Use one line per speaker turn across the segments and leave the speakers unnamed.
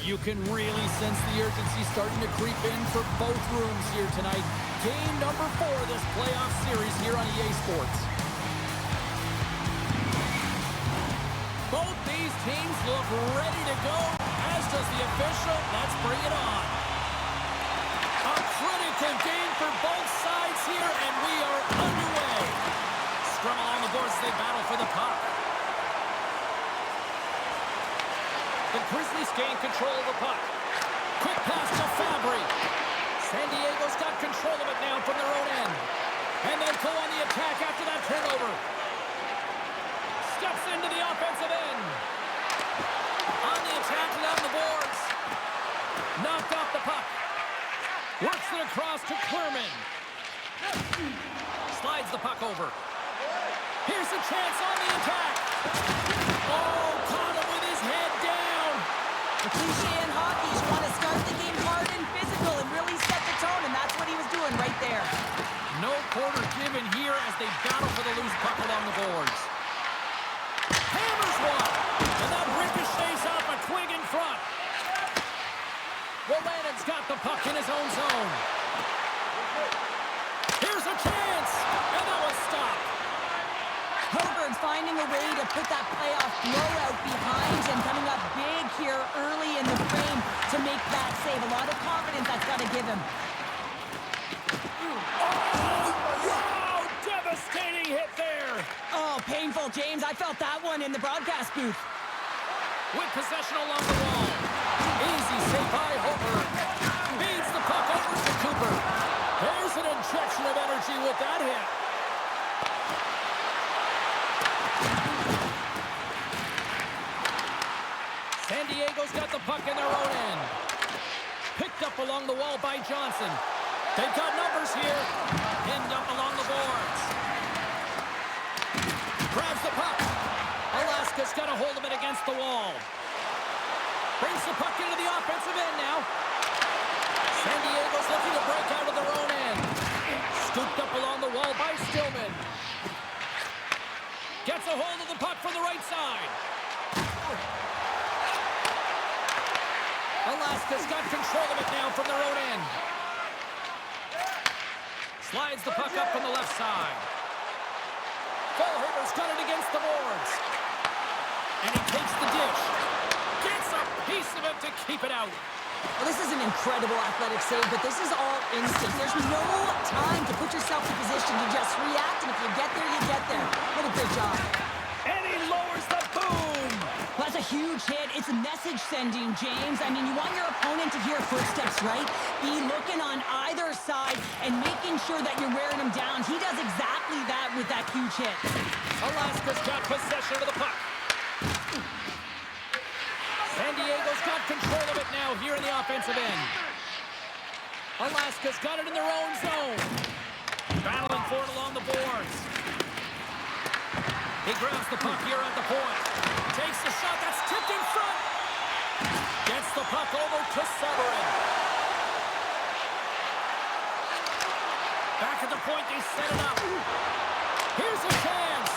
You can really sense the urgency starting to creep in for both rooms here tonight. Game number 4 of this playoff series here on EA Sports. Both these teams look ready to go, as does the official. Let's bring it on. A critical game for both sides here, and we are underway. Scrum along the boards as they battle for the puck. The Grizzlies gain control of the puck. Quick pass to Fabbri. San Diego's got control of it now from their own end. And they'll go on the attack after that turnover. Steps into the offensive end. On the attack along the boards. Knocked off the puck. Works it across to Clerman. Slides the puck over. Here's a chance on the attack. Oh, caught him with his head down.
The cliche in hockey is you want to start the game hard and physical and really set the tone, and that's what he was doing right there.
No quarter given here as they battle for the loose puck along the boards. Hammers one, and that ricochets off a twig in front. Rolanen's got the puck in his own zone. Here's a chance, and that was stopped.
Hoberg's finding a way to put that playoff blowout behind him, coming up big here early in the frame to make that save. A lot of confidence that's got to give him.
Oh, wow! Devastating hit there.
Oh, painful, James. I felt that one in the broadcast booth.
With possession along the wall. Easy save by Hoberg. Feeds the puck over to Cooper. There's an injection of energy with that hit. San Diego's got the puck in their own end. Picked up along the wall by Johnson. They've got numbers here. Pinned up along the boards. Grabs the puck. Alaska's got a hold of it against the wall. Brings the puck into the offensive end now. San Diego's looking to break out of their own end. Scooped up along the wall by Stillman. Gets a hold of the puck from the right side. Alaska's got control of it now from their own end. Slides the puck up from the left side. Felhaber's got it against the boards. And he takes the dish. Gets a piece of it to keep it out.
Well, this is an incredible athletic save, but this is all instinct. There's no time to put yourself in position to just react, and if you get there, you get there. What a good job.
And he lowers the boom.
Well, that's a huge hit. It's a message sending, James. I mean, you want your opponent to hear footsteps, right? Be looking on either side and making sure that you're wearing him down. He does exactly that with that huge hit.
Alaska's got possession of the puck. San Diego's got control of it now here in the offensive end. Alaska's got it in their own zone. Battling for it along the boards. He grabs the puck here at the point. Takes the shot that's tipped in front. Gets the puck over to Sabourin. Back at the point, they set it up. Here's a chance.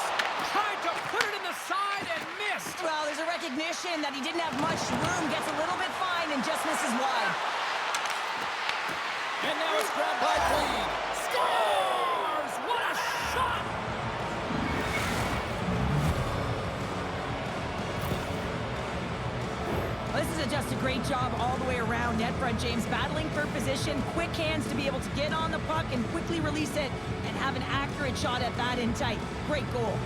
Tried to put it in the side and missed.
Well, there's a recognition that he didn't have much room. Gets a little bit fine and just misses wide.
And now it's grabbed by Clean. Scores! What a shot!
Well, this is just a great job all the way around. Net front, James battling for position. Quick hands to be able to get on the puck and quickly release it and have an accurate shot at that in tight. Great goal.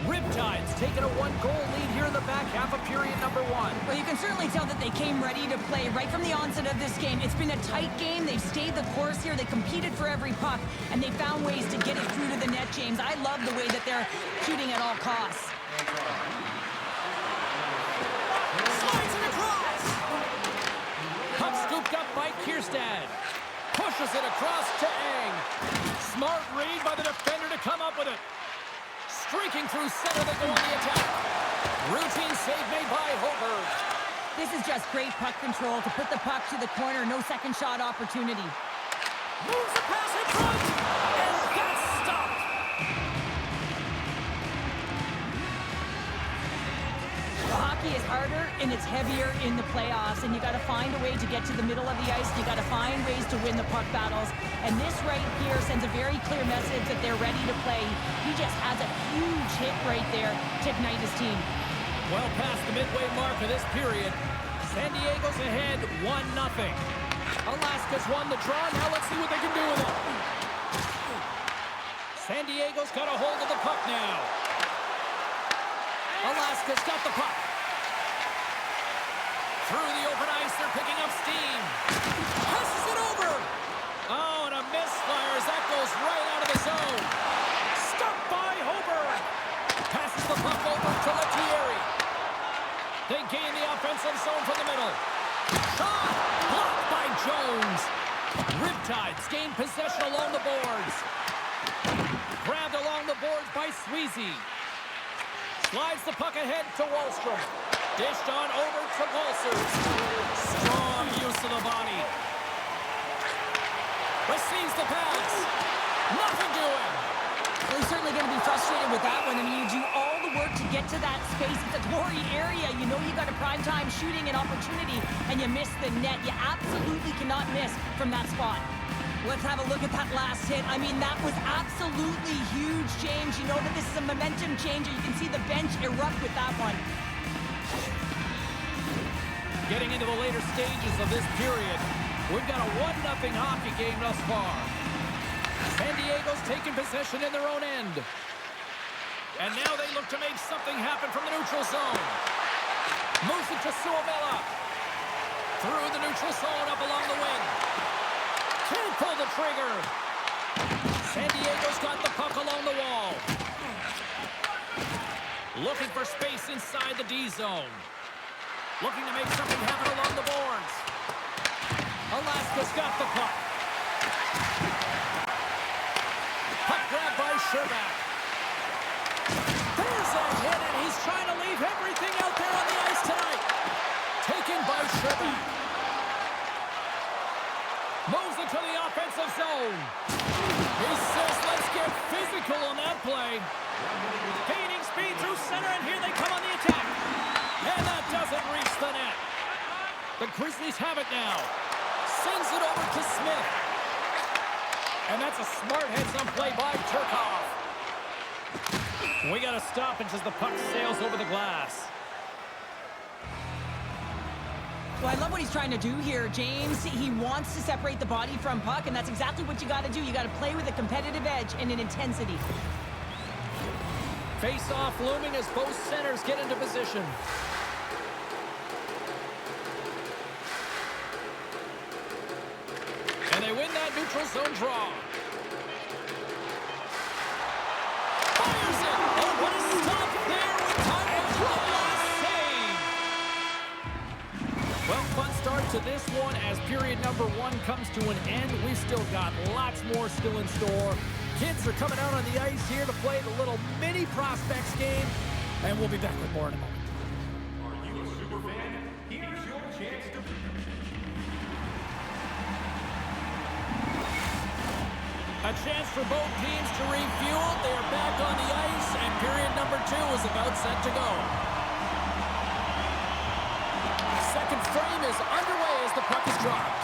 Riptide's taking a one-goal lead here in the back half of period number 1.
Well, you can certainly tell that they came ready to play right from the onset of this game. It's been a tight game. They've stayed the course here. They competed for every puck, and they found ways to get it through to the net, James. I love the way that they're shooting at all costs.
Slides it across! Puck scooped up by Kierstad. Pushes it across to Eng. Smart read by the defender to come up with it. Streaking through center, they go on the attack. Routine save made by Hoberg.
This is just great puck control to put the puck to the corner. No second shot opportunity.
Moves the pass in front, and that's stopped.
Hockey is harder and it's heavier in the playoffs, and you got to find a way to get to the middle of the ice. You got to find ways to win the puck battles, and this right here sends a very clear message that they're ready to play. He just has a huge hit right there to ignite his team.
Well past the midway mark of this period, San Diego's ahead 1-0. Alaska's won the draw. Now let's see what they can do with it. San Diego's got a hold of the puck now. Alaska's got the puck. Through the open ice, they're picking up steam. Passes it over. Oh, and a misfire as that goes right out of the zone. Stopped by Hober. Passes the puck over to Lettieri. They gain the offensive zone from the middle. Shot! Blocked by Jones. Riptide's gained possession along the boards. Grabbed along the boards by Sweezy. Slides the puck ahead to Wallstrom. Dished on over to Walsers. Strong use of the body. Receives the pass. Nothing doing.
Well, he's certainly going to be frustrated with that one. I mean, you do all the work to get to that space. It's a glory area. You know you got a prime time shooting an opportunity, and you miss the net. You absolutely cannot miss from that spot. Let's have a look at that last hit. I mean, that was absolutely huge, James. You know that this is a momentum changer. You can see the bench erupt with that one.
Getting into the later stages of this period, we've got a 1-0 hockey game thus far. San Diego's taking possession in their own end. And now they look to make something happen from the neutral zone. Moves it to Suomela. Through the neutral zone up along the wing. Can't pull the trigger. San Diego's got the puck along the wall. Looking for space inside the D zone. Looking to make something happen along the boards. Alaska's got the puck. Puck grab by Scherbak. There's a hit, and he's trying to leave everything out there on the ice tonight. Taken by Scherbak. Moves into the offensive zone. He says, let's get physical on that play. Gaining speed through center, and here they come on the attack. And that doesn't reach the net. The Grizzlies have it now. Sends it over to Smith. And that's a smart heads-on play by Turkov. We got a stoppage as the puck sails over the glass.
Well, I love what he's trying to do here, James. He wants to separate the body from puck, and that's exactly what you got to do. You got to play with a competitive edge and an intensity.
Face-off looming as both centers get into position. And they win that neutral zone draw. Fires it! Oh, what a stop there with time to the last save! Well, fun start to this one as period number 1 comes to an end. We've still got lots more still in store. Kids are coming out on the ice here to play the little mini prospects game, and we'll be back with more in a moment.
Are you a super fan? Here's your chance to...
A chance for both teams to refuel. They are back on the ice, and period number 2 is about set to go. Second frame is underway as the puck is dropped.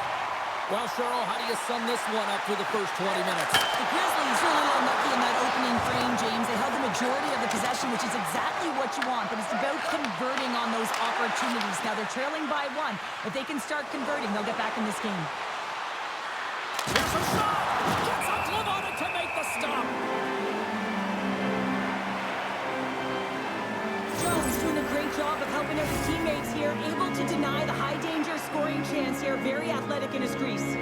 Well, Cheryl, how do you sum this one up through the first 20 minutes?
The Grizzlies were a little unlucky in that opening frame, James. They held the majority of the possession, which is exactly what you want, but it's about converting on those opportunities. Now, they're trailing by 1. If they can start converting, they'll get back in this game.
Here's a shot! Gets a glove on it to make the stop!
Jones doing a great job of helping out his teammates here, able to deny the high-danger scoring chance here. Very athletic in his crease.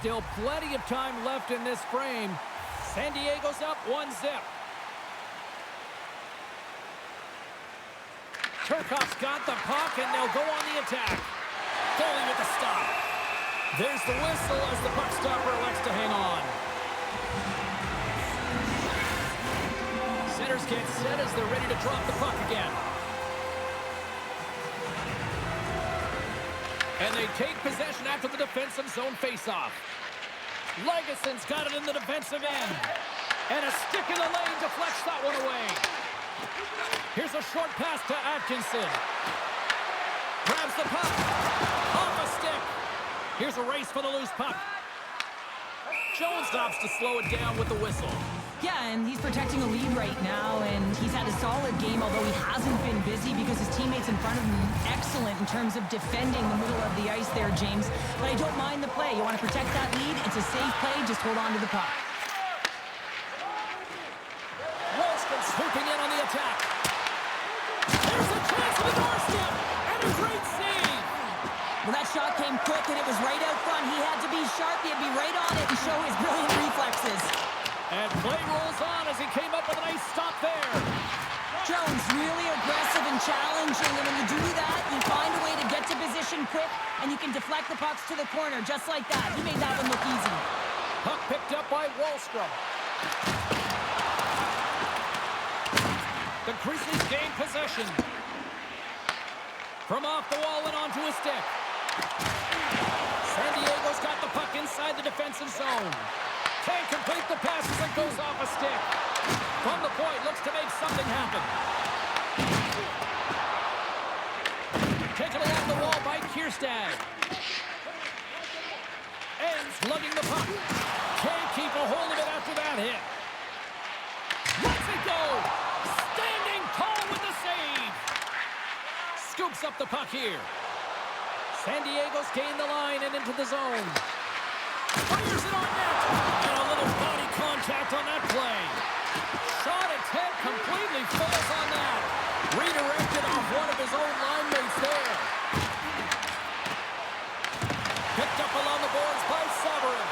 Still plenty of time left in this frame. San Diego's up 1-0. Turkov's got the puck, and they'll go on the attack. Goalie with the stop. There's the whistle as the puck stopper elects to hang on. Centers get set as they're ready to drop the puck again. And they take possession after the defensive zone faceoff. Legason's got it in the defensive end. And a stick in the lane deflects that one away. Here's a short pass to Atkinson. Grabs the puck. Off a stick. Here's a race for the loose puck. Jones stops to slow it down with the whistle.
Yeah, and he's protecting a lead right now, and he's had a solid game, although he hasn't been busy because his teammates in front of him excellent in terms of defending the middle of the ice there, James. But I don't mind the play. You want to protect that lead? It's a safe play. Just hold on to the puck.
Wallstrom swooping in on the attack. There's a chance of the doorstep, and a great save.
Well, that shot came quick, and it was right out front. He had to be sharp. He had to be right on it and show his brilliant reflexes.
And play rolls on as he came up with a nice stop there.
Jones really aggressive and challenging, and when you do that, you find a way to get to position quick, and you can deflect the pucks to the corner just like that. He made that one look easy.
Puck picked up by Wallstrom. The Grizzlies gain possession. From off the wall and onto a stick. San Diego's got the puck inside the defensive zone. Can't complete the pass as it goes off a stick. From the point, looks to make something happen. Taken along the wall by Kierstad. Ends lugging the puck. Can't keep a hold of it after that hit. Lets it go. Standing tall with the save. Scoops up the puck here. San Diego's gained the line and into the zone. Fires it on net. And a little body contact on that play. Shot attempt completely fails on that. Redirected off one of his own line mates there. Picked up along the boards by Sabourin.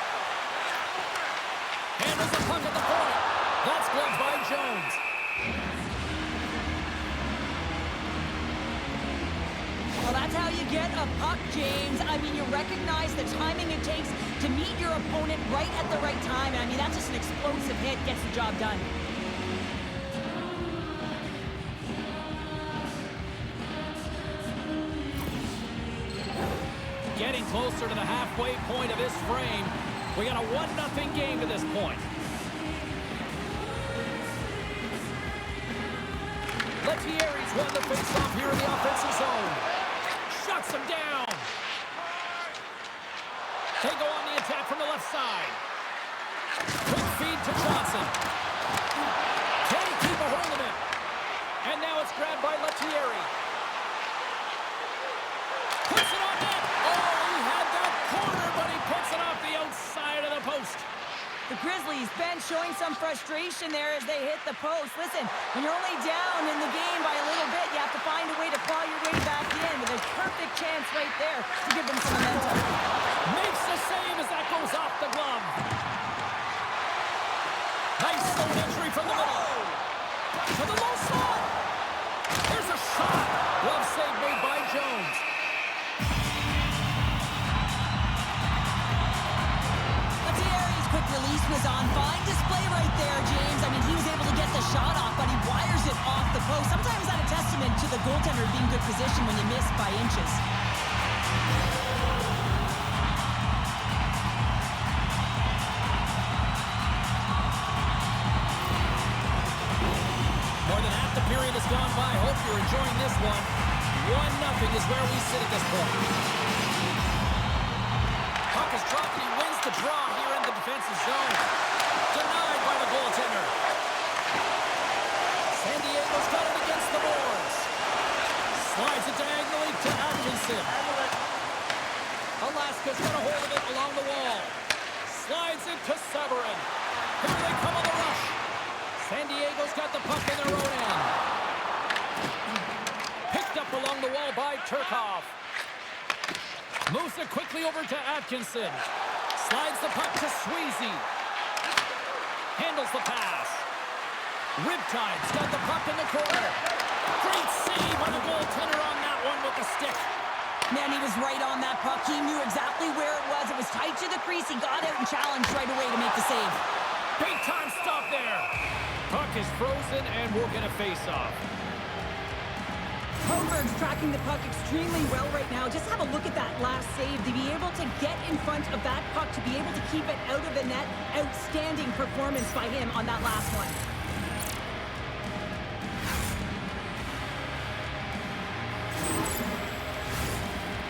Handles the puck at the point. That's gloved by Jones.
Well, that's how you get a puck, James. I mean, you recognize the timing it takes to meet your opponent right at the right time. I mean, that's just an explosive hit. Gets the job done.
Getting closer to the halfway point of this frame. We got a 1-0 game to this point. Lettieri's won the faceoff here in the offensive zone. Shuts him down. They go on the attack from the left side. Quick feed to Johnson. Can he keep a hold of it? And now it's grabbed by Lettieri. Puts it on net. Oh, he had that corner, but he puts it off the outside of the post.
The Grizzlies bench showing some frustration there as they hit the post. Listen, when you're only down in the game by a little bit, you have to find a way to claw your way back in. With a perfect chance right there to give them some momentum.
Makes the save as that goes off the glove. Nice zone entry from the middle. To the low slot. There's a shot. Glove save made by Jones.
Lettieri's quick release was on. Fine display right there, James. I mean, he was able to get the shot off, but he wires it off the post. Sometimes that's a testament to the goaltender being good position when you miss by inches.
More than half the period has gone by. Hope you're enjoying this one. 1-0 is where we sit at this point. Puck is dropped and he wins the draw here in the defensive zone. Denied by the goaltender. San Diego's got it against the boards. Slides it diagonally to Atkinson. Alaska's got a hold of it along the wall. Slides it to Sabourin. Here they come on the rush. San Diego's got the puck in their own end. Picked up along the wall by Turkov. Moves it quickly over to Atkinson. Slides the puck to Sweezy. Handles the pass. Riptide's got the puck in the corner. Great save by the goaltender on that one with the stick.
Man, he was right on that puck. He knew exactly where it was. It was tight to the crease. He got out and challenged right away to make the save.
Big time stop there. Puck is frozen, and we're going to face off.
Hoberg's tracking the puck extremely well right now. Just have a look at that last save. To be able to get in front of that puck, to be able to keep it out of the net, outstanding performance by him on that last one.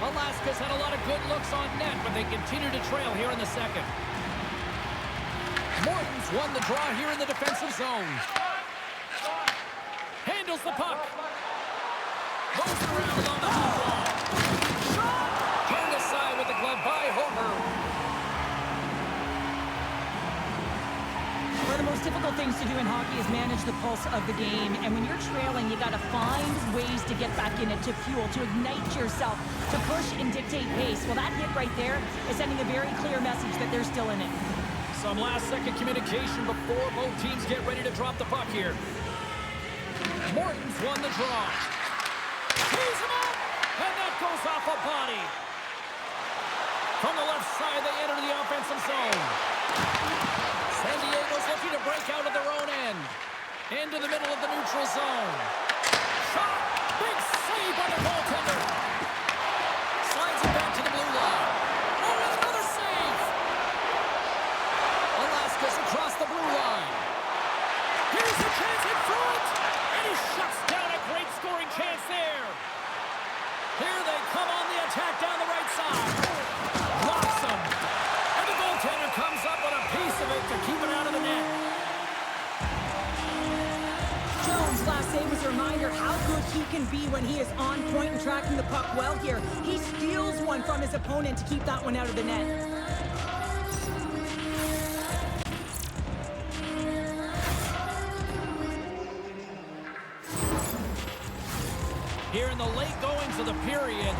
Alaska's had a lot of good looks on net, but they continue to trail here in the second. Morton's won the draw here in the defensive zone. Handles the puck. Moves around along the half wall. Shot! Turned aside with the glove by Hober.
One of the most difficult things to do in hockey is manage the pulse of the game. And when you're trailing, you got to find ways to get back in it, to fuel, to ignite yourself, to push and dictate pace. Well, that hit right there is sending a very clear message that they're still in it.
Some last-second communication before both teams get ready to drop the puck here. Morton's won the draw. He's him up, and that goes off a body. From the left side, they enter the offensive zone. San Diego's looking to break out of their own end. Into the middle of the neutral zone. Shot! Big save by the goaltender. Slides it back to the blue line. Oh, and another save! Alaska's across the blue line. Here's the chance in front! And he shuts down a great scoring chance there. Here they come on the attack down the right side. Blocks him. And the goaltender comes up with a piece of it to keep it out of the net.
Jones' last save was a reminder how good he can be when he is on point and tracking the puck well here. He steals one from his opponent to keep that one out of the net.
Here in the late goings of the period,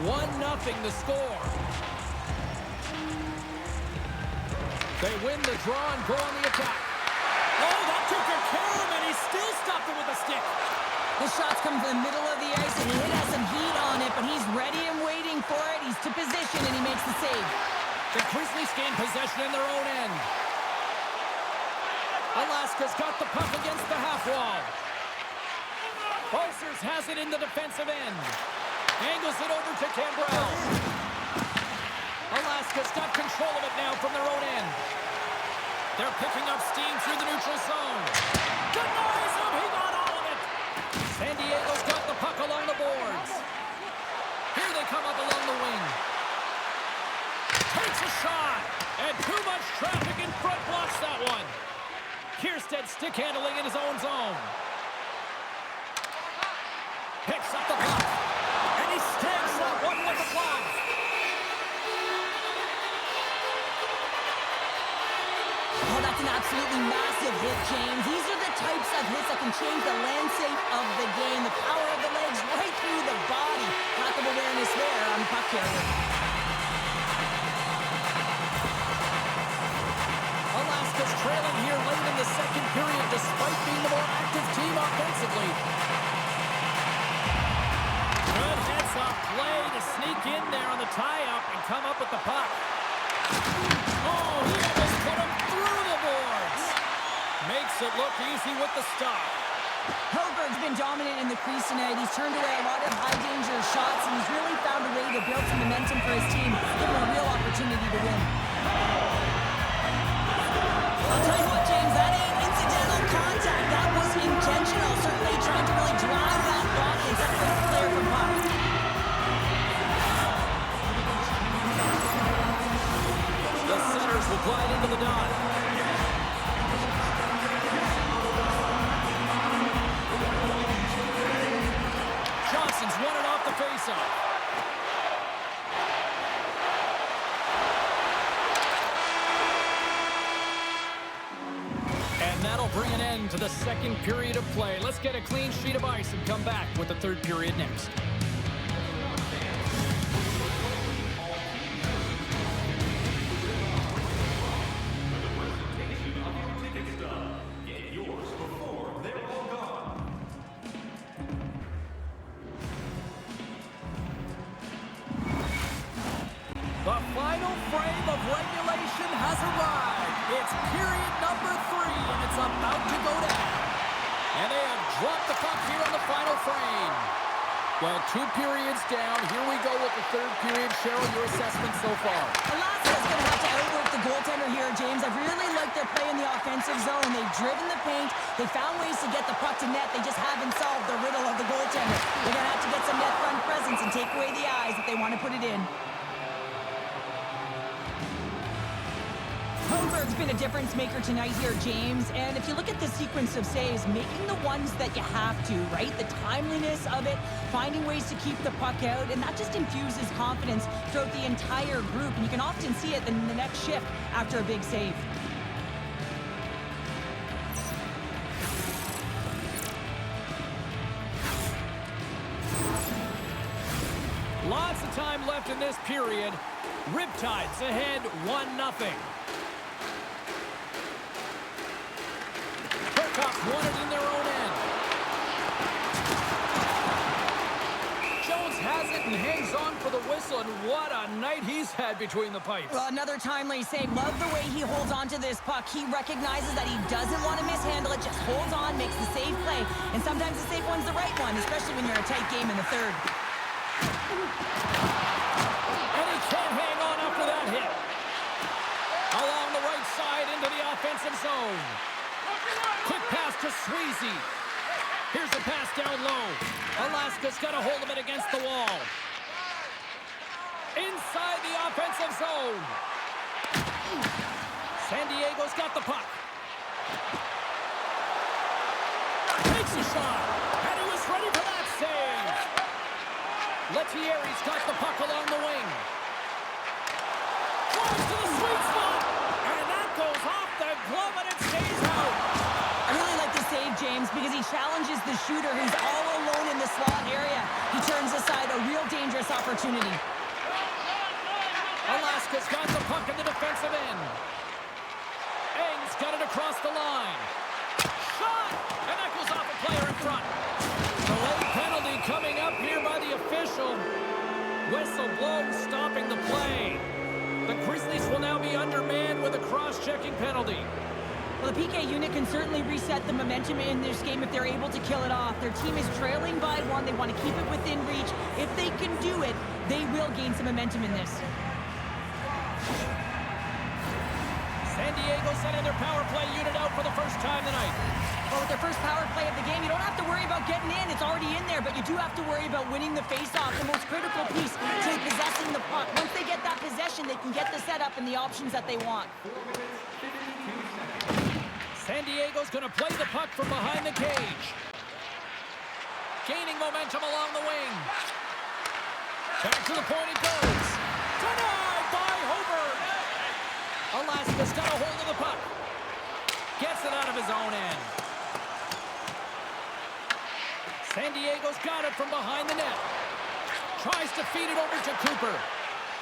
1-0 the score. They win the draw and go on the attack. Oh, that took good care of him, and he still stopped it with a stick.
The shots come from the middle of the ice, and he has some heat on it, but he's ready and waiting for it. He's to position, and he makes the save.
The Grizzlies gain possession in their own end. Alaska's got the puck against the half wall. Bolsers has it in the defensive end. Angles it over to Cambrell. Alaska's got control of it now from their own end. They're picking up steam through the neutral zone. Denies him! He got all of it! San Diego's got the puck along the boards. Here they come up along the wing. Takes a shot! And too much traffic in front blocks that one. Kiersted stick handling in his own zone. Picks up the puck. And he stabs that one with the glove.
Oh, that's an absolutely massive hit, James. These are the types of hits that can change the landscape of the game. The power of the legs right through the body. Lack of awareness there on the puck carrier.
Alaska's trailing here late in the second period despite being the more active team offensively. Good heads-up play to sneak in there on the tie-up and come up with the puck. Oh, he almost put him through the boards. Makes it look easy with the stop.
Hoberg's been dominant in the crease tonight. He's turned away a lot of high-danger shots, and he's really found a way to build some momentum for his team, give him a real opportunity to win. I'll tell you what, James, that ain't incidental contact. That was intentional, certainly trying to really drive that body and separate the player from puck.
The centers will glide into the dot. Johnson's won it off the faceoff. And that'll bring an end to the second period of play. Let's get a clean sheet of ice and come back with the third period next. frame of regulation has arrived. It's period number 3, and it's about to go down. And they have dropped the puck here on the final frame. Well, 2 periods down. Here we go with the 3rd period. Cheryl, your assessment so far?
Alaska's going to have to outwork the goaltender here, James. I really like their play in the offensive zone. They've driven the paint. They found ways to get the puck to net. They just haven't solved the riddle of the goaltender. They're going to have to get some net front presence and take away the eyes if they want to put it in. Hoberg's been a difference maker tonight here, James. And if you look at the sequence of saves, making the ones that you have to, right? The timeliness of it, finding ways to keep the puck out, and that just infuses confidence throughout the entire group. And you can often see it in the next shift after a big save.
Lots of time left in this period. Riptide's ahead 1-0. Won it in their own end. Jones has it and hangs on for the whistle, and what a night he's had between the pipes.
Well, another timely save. Love the way he holds on to this puck. He recognizes that he doesn't want to mishandle it, just holds on, makes the safe play. And sometimes the safe one's the right one, especially when you're in a tight game in the 3rd.
And he can't hang on after that hit. Along the right side into the offensive zone. Quick pass to Sweezy. Here's the pass down low. Alaska's got a hold of it against the wall. Inside the offensive zone. San Diego's got the puck. Takes a shot. And he was ready for that save. Lettieri's got the puck along the wing. Drives to the sweet spot. And that goes off the glove and it stays out.
I really like the save, James, because he challenges the shooter who's all alone in the slot area. He turns aside a real dangerous opportunity.
Alaska's got the puck in the defensive end. Eng's got it across the line. Shot! And that goes off a player in front. Delayed penalty coming up here by the official. Whistle blown, stopping the play. The Grizzlies will now be undermanned with a cross-checking penalty.
Well, the PK unit can certainly reset the momentum in this game if they're able to kill it off. Their team is trailing by 1. They want to keep it within reach. If they can do it, they will gain some momentum in this.
San Diego sending their power play unit out for the first time tonight.
Well, with their first power play of the game, you don't have to worry about getting in. It's already in there, but you do have to worry about winning the face-off, the most critical piece to possessing the puck. Once they get that possession, they can get the setup and the options that they want.
San Diego's going to play the puck from behind the cage. Gaining momentum along the wing. Back to the point it goes. Denied by Hoberg. Alaska's got a hold of the puck. Gets it out of his own end. San Diego's got it from behind the net. Tries to feed it over to Cooper.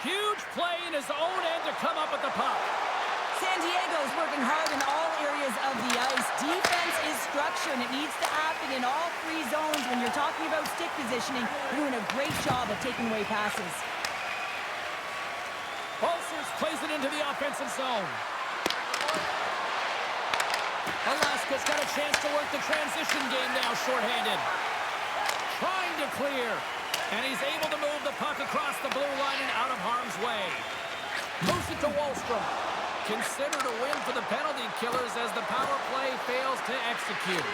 Huge play in his own end to come up with the puck.
San Diego's working hard in all areas of the ice. Defense is structure, and it needs to happen in all 3 zones. When you're talking about stick positioning, you're doing a great job of taking away passes.
Bolsers plays it into the offensive zone. Alaska's got a chance to work the transition game now, shorthanded. Trying to clear, and he's able to move the puck across the blue line and out of harm's way. Moves it to Wallstrom. Considered a win for the penalty killers as the power play fails to execute.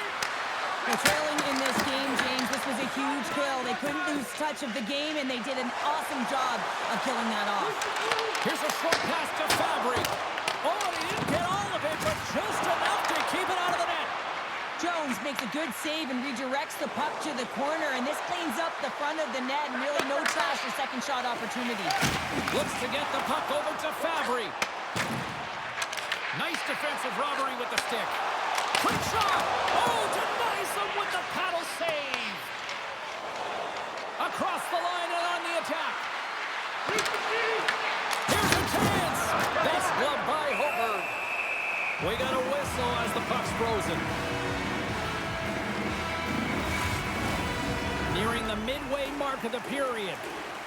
They're trailing in this game, James. This was a huge kill. They couldn't lose touch of the game, and they did an awesome job of killing that off.
Here's a short pass to Fabbri. Oh, he didn't get all of it, but just enough to keep it out of the net.
Jones makes a good save and redirects the puck to the corner, and this cleans up the front of the net, and really no trash for second shot opportunity.
Looks to get the puck over to Fabbri. Nice defensive robbery with the stick. Quick shot! Oh, denies him with the paddle save! Across the line and on the attack. Here's a chance! Best glove by Hoberg. We got a whistle as the puck's frozen. Nearing the midway mark of the period.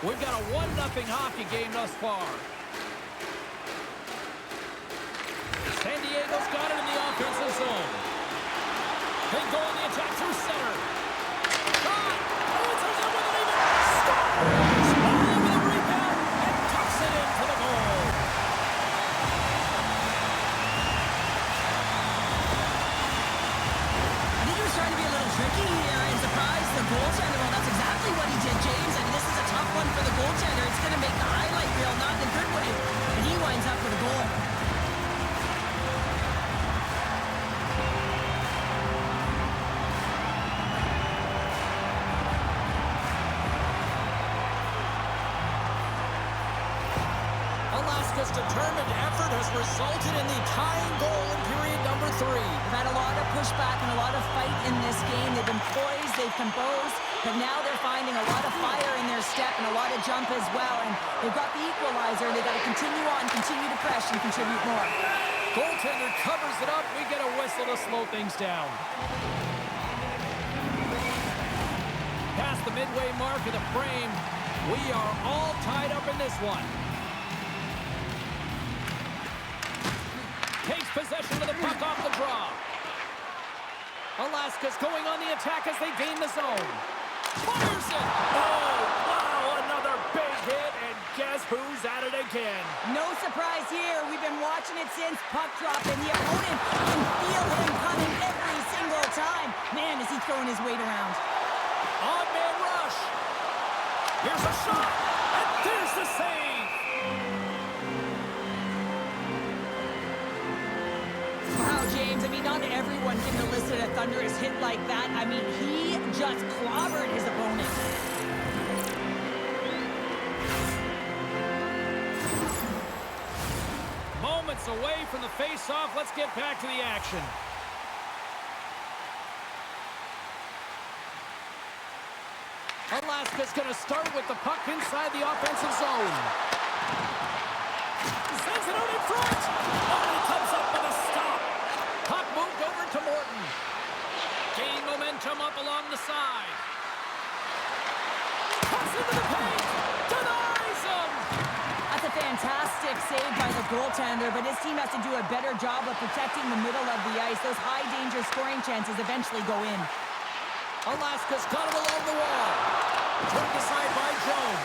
We've got a 1-0 hockey game thus far. Eagles got it in the offensive zone. They go on the attack through center. Shot! Answers it with an even scores! All over the rebound and tucks it into the goal.
I think he was trying to be a little tricky here and surprise the goaltender. Well, that's exactly what he did, James. And this is a tough one for the goaltender. It's going to make the highlight reel, not in a good way. And he winds up with a goal.
Alaska's determined effort has resulted in the tying goal in period number 3.
They've had a lot of pushback and a lot of fight in this game. They've been poised, they've composed, but now they're finding a lot of fire in their step and a lot of jump as well. And they've got the equalizer, and they've got to continue on, continue to press, and contribute more.
Goaltender covers it up. We get a whistle to slow things down. Past the midway mark of the frame, we are all tied up in this one. Takes possession of the puck off the draw. Alaska's going on the attack as they gain the zone. Fires it! Oh, wow, another big hit, and guess who's at it again?
No surprise here. We've been watching it since puck drop, and the opponent can feel him coming every single time. Man, is he throwing his weight around.
On-man rush. Here's a shot, and there's the save.
Wow, James, I mean, not everyone can elicit a thunderous hit like that. I mean, he just clobbered his opponent.
Moments away from the face-off. Let's get back to the action. Alaska's going to start with the puck inside the offensive zone. Sends it out in front. Oh, he comes up with a stop. Puck moved over to Morton. Gain momentum up along the side. Cuts into the paint. Denies him.
That's a fantastic save by the goaltender, but his team has to do a better job of protecting the middle of the ice. Those high-danger scoring chances eventually go in.
Alaska's got it along the wall. Turned aside by Jones.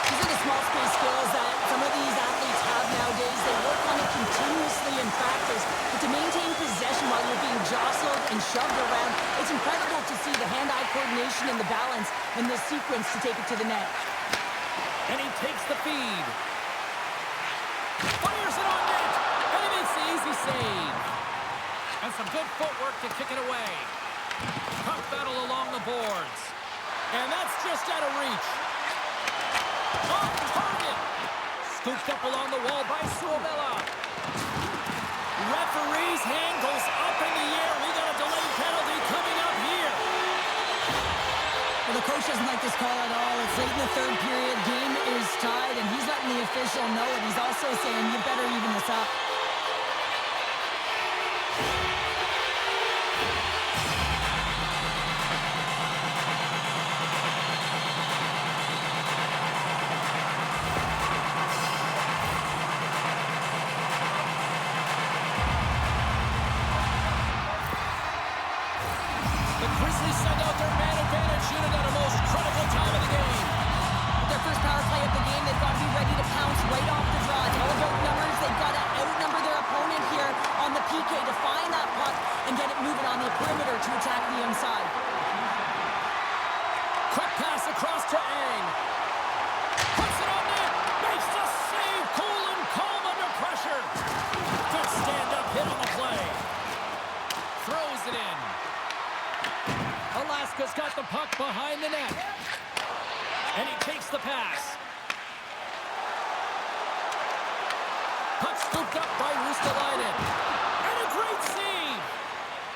These are the small space skills that some of these athletes have nowadays. They work on it continuously in practice. But to maintain possession while you're being jostled and shoved around, it's incredible to see the hand-eye coordination and the balance in this sequence to take it to the net.
And he takes the feed. Fires it on net. And he makes the easy save. And some good footwork to kick it away. Puck battle along the boards. And that's just out of reach. On target. Scooped up along the wall by Suomela. Referee's hand goes up in the air. We got a delayed penalty coming up here.
Well, the coach doesn't like this call at all. It's late in the third period. Game is tied, and he's letting the official know it. He's also saying, you better even this up.
Grizzlies send out their man advantage unit at a most critical time of the game.
With their first power play of the game, they've got to be ready to pounce right off the draw. It's all about numbers. They've got to outnumber their opponent here on the PK to find that puck and get it moving on the perimeter to attack the inside.
Quick pass across to Ang. Puts it on net. Makes the save. Cool and calm under pressure. Good stand-up hit on the play. Throws it in. Alaska's got the puck behind the net. And he takes the pass. Puck scooped up by Ruotslainen. And a great save.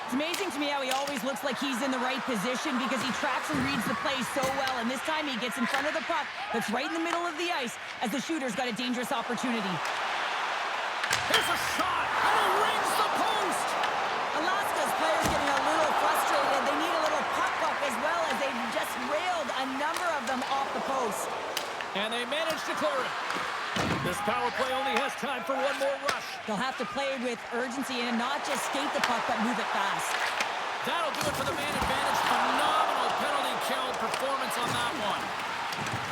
It's amazing to me how he always looks like he's in the right position because he tracks and reads the play so well. And this time he gets in front of the puck that's right in the middle of the ice as the shooter's got a dangerous opportunity.
Here's a shot. And he rings the post.
Alaska's players getting a little frustrated. They need a little puck as well as they just railed a number of them off the post.
And they managed to clear it. The This power play only has time for one more rush.
They'll have to play with urgency and not just skate the puck, but move it fast.
That'll do it for the man advantage. Phenomenal penalty kill performance on that one.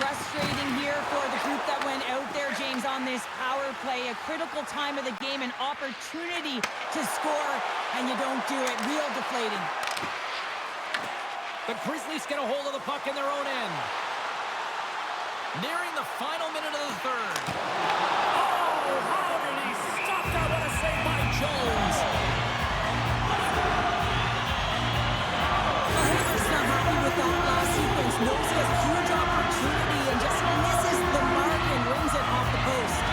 Frustrating here for the group that went out there, James, on this power play. A critical time of the game, an opportunity to score, and you don't do it. Real deflating.
The Grizzlies get a hold of the puck in their own end. Nearing the final minute of the third. Oh, how did he stop that? What a save by Jones.
Felhaber's not happy with that last sequence. Knows he has a huge opportunity and just misses the mark and rings it off the post.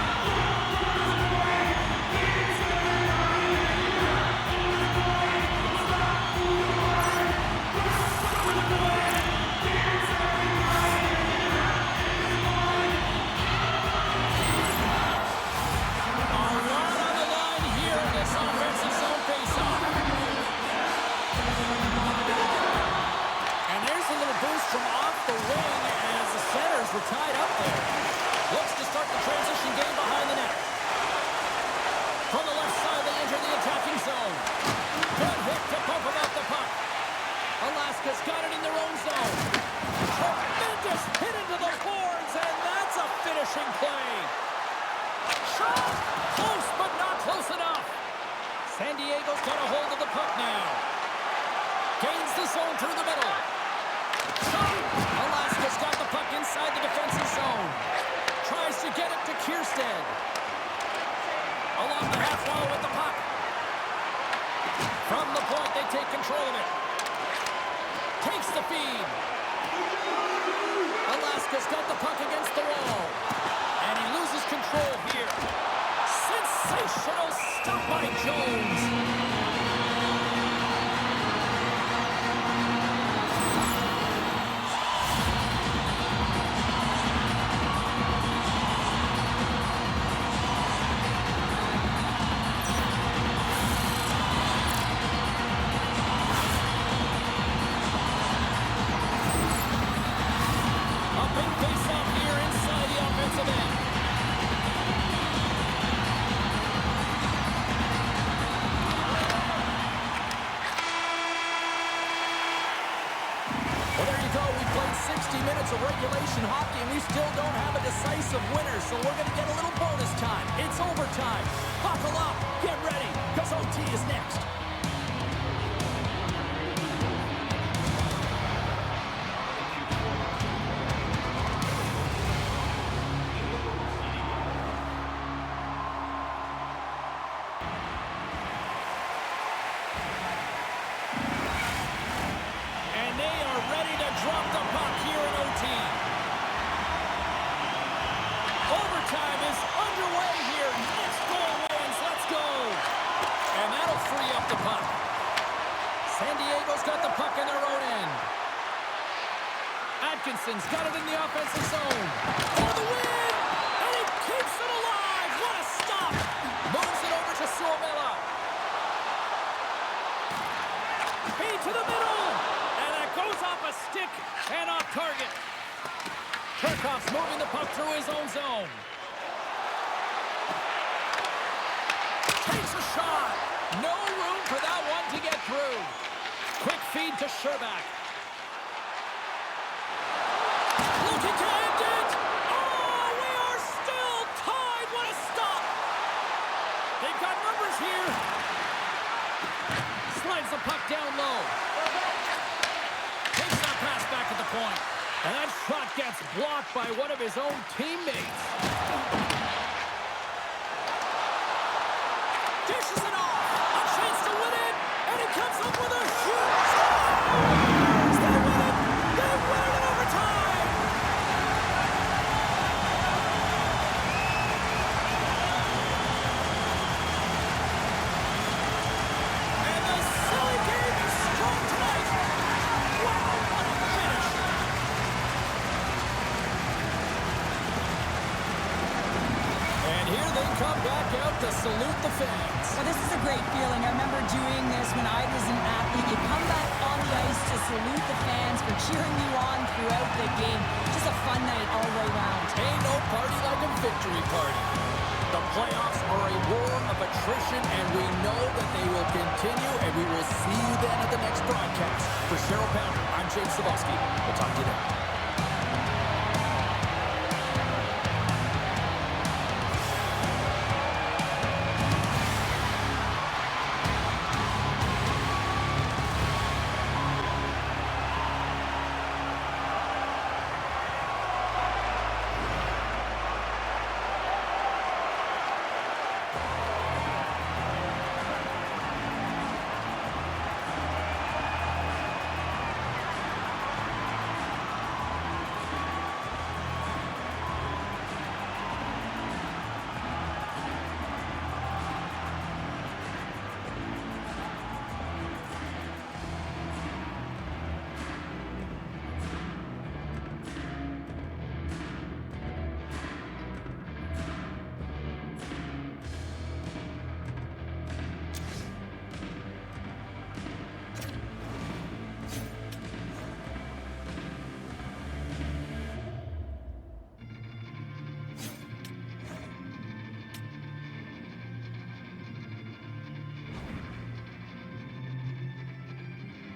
We're tied up there. Looks to start the transition game behind the net. From the left side, they enter the attacking zone. Good hit to pump him up the puck. Alaska's got it in their own zone. Tremendous hit into the boards, and that's a finishing play. Shot! Close, but not close enough. San Diego's got a hold of the puck now. Gains the zone through the middle. Shot! Alaska's got the puck inside the defensive zone. Tries to get it to Kiersted. Along the half wall with the puck. From the point, they take control of it. Takes the feed. Alaska's got the puck against the wall. And he loses control here. Sensational stop by Jones. Regulation hockey, and we still don't have a decisive winner, so we're going to get a little bonus time. It's overtime. Buckle up, get ready, because OT is next. And they are ready to drop the puck here in OT. Overtime is underway here. Next goal wins. Let's go. And that'll free up the puck. San Diego's got the puck in their own end. Atkinson's got it in the offensive zone. For the win! And he keeps it alive. What a stop. Moves it over to Suomela. Feed to the middle. And that goes off a stick and off target. Kirchhoff's moving the puck through his own zone. Takes a shot. No room for that one to get through. Quick feed to Scherbak. Looking to end it. Oh, we are still tied. What a stop. They've got numbers here. Slides the puck down low. Takes that pass back at the point. And that shot gets blocked by one of his own teammates. Dishes it off. A chance to win it. And he comes up with a huge shot. They win it. They win it in overtime. And the silly game is strong tonight. Wow, what a finish. And here they come back out to salute the fans.
Well, this is a great feeling. I remember doing this when I was an athlete. You come back on the ice to salute the fans for cheering you on throughout the game. Just a fun night all the way around.
Ain't no party like a victory party. The playoffs are a war of attrition, and we know that they will continue, and we will see you then at the next broadcast. For Cheryl Pounder, I'm Jake Sabowski. We'll talk to you then.